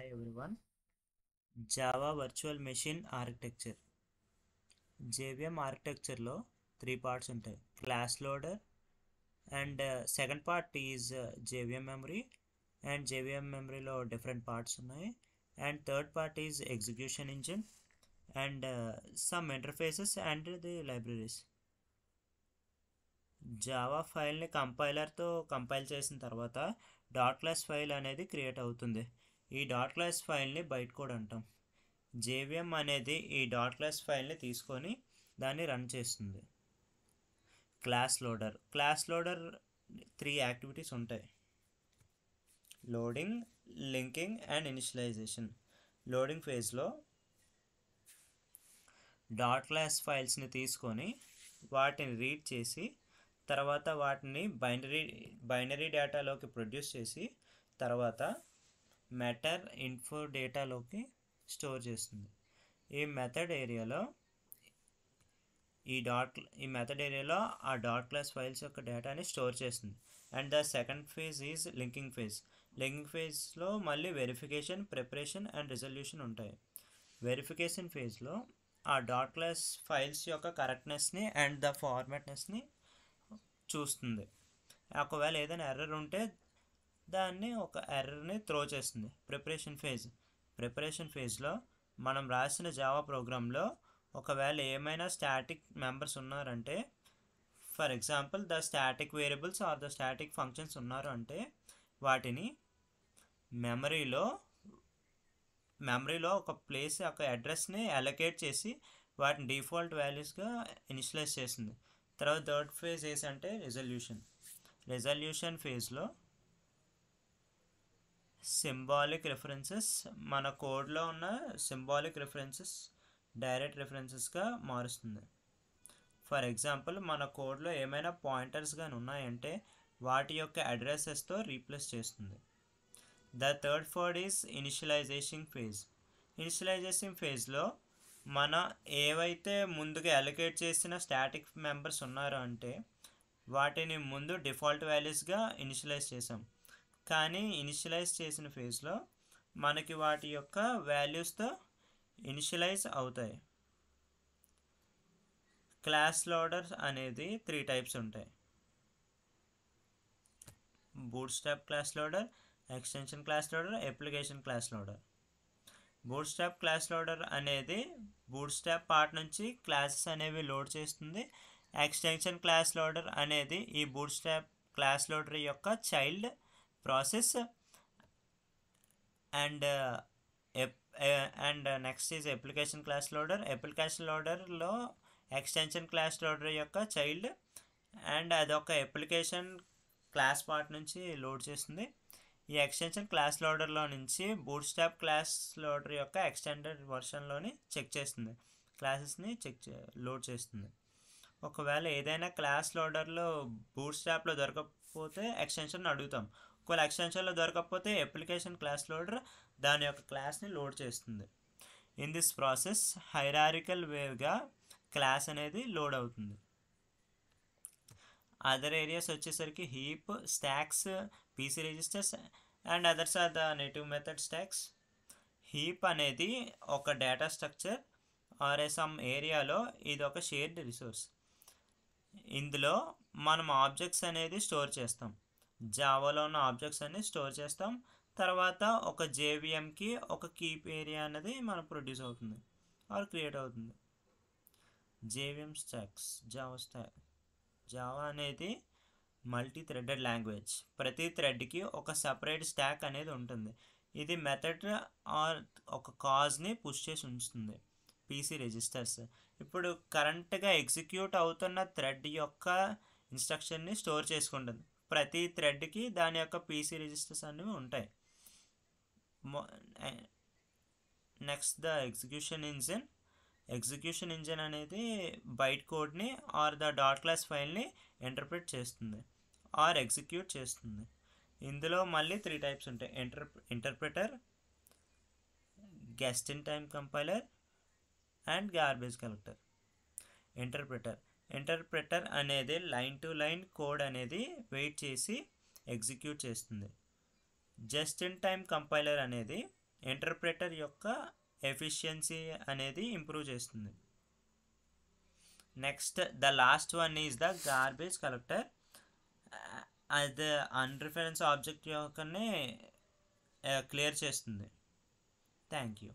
Hi everyone. Java Virtual Machine Architecture. JVM ఆర్కిటెక్చర్లో 3 parts ఉంటాయి. Class loader and second part is JVM memory and JVM మెమరీలో different parts ఉన్నాయి. And third part is execution engine and some interfaces and the libraries. Java ఫైల్ని కంపైలర్తో compile చేసిన తర్వాత dot class file అనేది create అవుతుంది. ఈ dot class ఫైల్ని byte code అంటాం. JVM అనేది ఈ డాట్ క్లాస్ ఫైల్ని తీసుకొని దాన్ని రన్ చేస్తుంది. క్లాస్ లోడర్ 3 యాక్టివిటీస్ ఉంటాయి: loading, linking and initialisation. Loading ఫేజ్లో డాట్ క్లాస్ ఫైల్స్ని తీసుకొని వాటిని రీడ్ చేసి తర్వాత వాటిని బైనరీ డేటాలోకి ప్రొడ్యూస్ చేసి తర్వాత మెటర్ ఇన్ఫో డేటాలోకి స్టోర్ చేస్తుంది. ఈ మెథడ్ ఏరియాలో ఆ డాట్ క్లాస్ ఫైల్స్ యొక్క డేటాని స్టోర్ చేస్తుంది. And the second phase is linking phase. Linking ఫేజ్లో మళ్ళీ వెరిఫికేషన్, ప్రిపరేషన్ అండ్ రిజల్యూషన్ ఉంటాయి. వెరిఫికేషన్ ఫేజ్లో ఆ డాట్ క్లాస్ ఫైల్స్ యొక్క కరెక్ట్నెస్ని అండ్ ద ఫార్మాట్నెస్ని చూస్తుంది. ఒకవేళ ఏదైనా ఎర్రర్ ఉంటే దాన్ని ఒక ఎర్రర్ని త్రో చేస్తుంది. ప్రిపరేషన్ ఫేజ్లో మనం రాసిన జావా ప్రోగ్రాంలో ఒకవేళ ఏమైనా స్టాటిక్ మెంబర్స్ ఉన్నారంటే, for example the static variables or the static functions ఉన్నారు అంటే వాటిని మెమరీలో ఒక ప్లేస్ ఒక అడ్రస్ని అలొకేట్ చేసి వాటిని డిఫాల్ట్ వాల్యూస్గా ఇనిషియలైజ్ చేస్తుంది. తర్వాత థర్డ్ ఫేజ్ ఏంటంటే రిజల్యూషన్ ఫేజ్లో సింబాలిక్ రిఫరెన్సెస్, మన కోడ్లో ఉన్న సింబాలిక్ రిఫరెన్సెస్ డైరెక్ట్ రిఫరెన్సెస్గా మారుస్తుంది. ఫర్ ఎగ్జాంపుల్ మన కోడ్లో ఏమైనా పాయింటర్స్ కానీ ఉన్నాయంటే వాటి యొక్క అడ్రసెస్తో రీప్లేస్ చేస్తుంది. ద థర్డ్ ఫోర్డ్ ఈజ్ ఇనిషియలైజేషన్ ఫేజ్లో మన ఏవైతే ముందుగా అలొకేట్ చేసిన స్టాటిక్ మెంబర్స్ ఉన్నారో అంటే వాటిని ముందు డిఫాల్ట్ వాల్యూస్గా ఇనిషియలైజ్ చేసాం. కానీ ఇనిషియలైజ్ చేసిన ఫేజ్లో మనకి వాటి యొక్క వాల్యూస్తో ఇనిషియలైజ్ అవుతాయి. క్లాస్ లోడర్ అనేది 3 టైప్స్ ఉంటాయి: bootstrap class loader, extension class loader, application class loader. Bootstrap class loader అనేది బూట్స్ట్రాప్ పార్ట్ నుంచి క్లాసెస్ అనేవి లోడ్ చేస్తుంది. ఎక్స్టెన్షన్ క్లాస్ లోడర్ అనేది ఈ బూట్స్ట్రాప్ క్లాస్ లోడర్ యొక్క child process. And next is application class లోడర్లో ఎక్స్టెన్షన్ క్లాస్ లోడర్ యొక్క child and అదొక అప్లికేషన్ క్లాస్ పార్ట్ నుంచి లోడ్ చేస్తుంది. ఈ ఎక్స్టెన్షన్ క్లాస్ లోడర్లో నుంచి బూట్స్ట్రాప్ క్లాస్ లోడర్ యొక్క ఎక్స్టెండెడ్ వర్షన్లోని చెక్ చేస్తుంది, క్లాసెస్ని లోడ్ చేస్తుంది. ఒకవేళ ఏదైనా క్లాస్ లోడర్లో బూట్స్ట్రాప్లో దొరకకపోతే ఎక్స్టెన్షన్ అడుగుతాం. ఒకవేళ ఎక్స్టెన్షన్లో దొరకకపోతే అప్లికేషన్ క్లాస్ లోడర్ దాని యొక్క క్లాస్ని లోడ్ చేస్తుంది. ఇన్ దిస్ ప్రాసెస్ హైరారికల్ వేగా క్లాస్ అనేది లోడ్ అవుతుంది. అదర్ ఏరియాస్ వచ్చేసరికి heap, stacks, PC registers and others are the native method stacks. Heap అనేది ఒక డేటా స్ట్రక్చర్ ఆర్ సమ్ ఏరియాలో ఇది ఒక షేర్డ్ రిసోర్స్. ఇందులో మనం ఆబ్జెక్ట్స్ అనేది స్టోర్ చేస్తాం. జావాలో ఉన్న ఆబ్జెక్ట్స్ అన్ని స్టోర్ చేస్తాం. తర్వాత ఒక JVMకి ఒక కీప్ ఏరియా అనేది మనం ప్రొడ్యూస్ అవుతుంది ఆర్ క్రియేట్ అవుతుంది. JVM stocks. జావా అనేది మల్టీ థ్రెడెడ్ లాంగ్వేజ్. ప్రతి థ్రెడ్కి ఒక సపరేట్ స్టాక్ అనేది ఉంటుంది. ఇది మెథడ్ ఆర్ ఒక కాజ్ని పుష్ చేసి ఉంచుతుంది. పీసీ రిజిస్టర్స్ ఇప్పుడు కరెంట్గా ఎగ్జిక్యూట్ అవుతున్న థ్రెడ్ యొక్క ఇన్స్ట్రక్షన్ని స్టోర్ చేసుకుంటుంది. ప్రతి థ్రెడ్కి దాని యొక్క పీసీ రిజిస్టర్స్ అనేవి ఉంటాయి. నెక్స్ట్ ద ఎగ్జిక్యూషన్ ఇంజిన్ అనేది బైట్ కోడ్ని ఆర్ ద డాట్ క్లాస్ ఫైల్ని ఇంటర్ప్రిట్ చేస్తుంది ఆర్ ఎగ్జిక్యూట్ చేస్తుంది. ఇందులో మళ్ళీ 3 టైప్స్ ఉంటాయి: interpreter, just in time compiler and garbage collector. Interpreter అనేది లైన్ టు లైన్ కోడ్ అనేది వెయిట్ చేసి ఎగ్జిక్యూట్ చేస్తుంది. జస్ట్ ఇన్ టైమ్ కంపైలర్ అనేది ఇంటర్ప్రెటర్ యొక్క ఎఫిషియన్సీ అనేది ఇంప్రూవ్ చేస్తుంది. Next the last one is the garbage collector. అది అన్రిఫరెన్స్ ఆబ్జెక్ట్ యొక్కనే క్లియర్ చేస్తుంది. Thank you.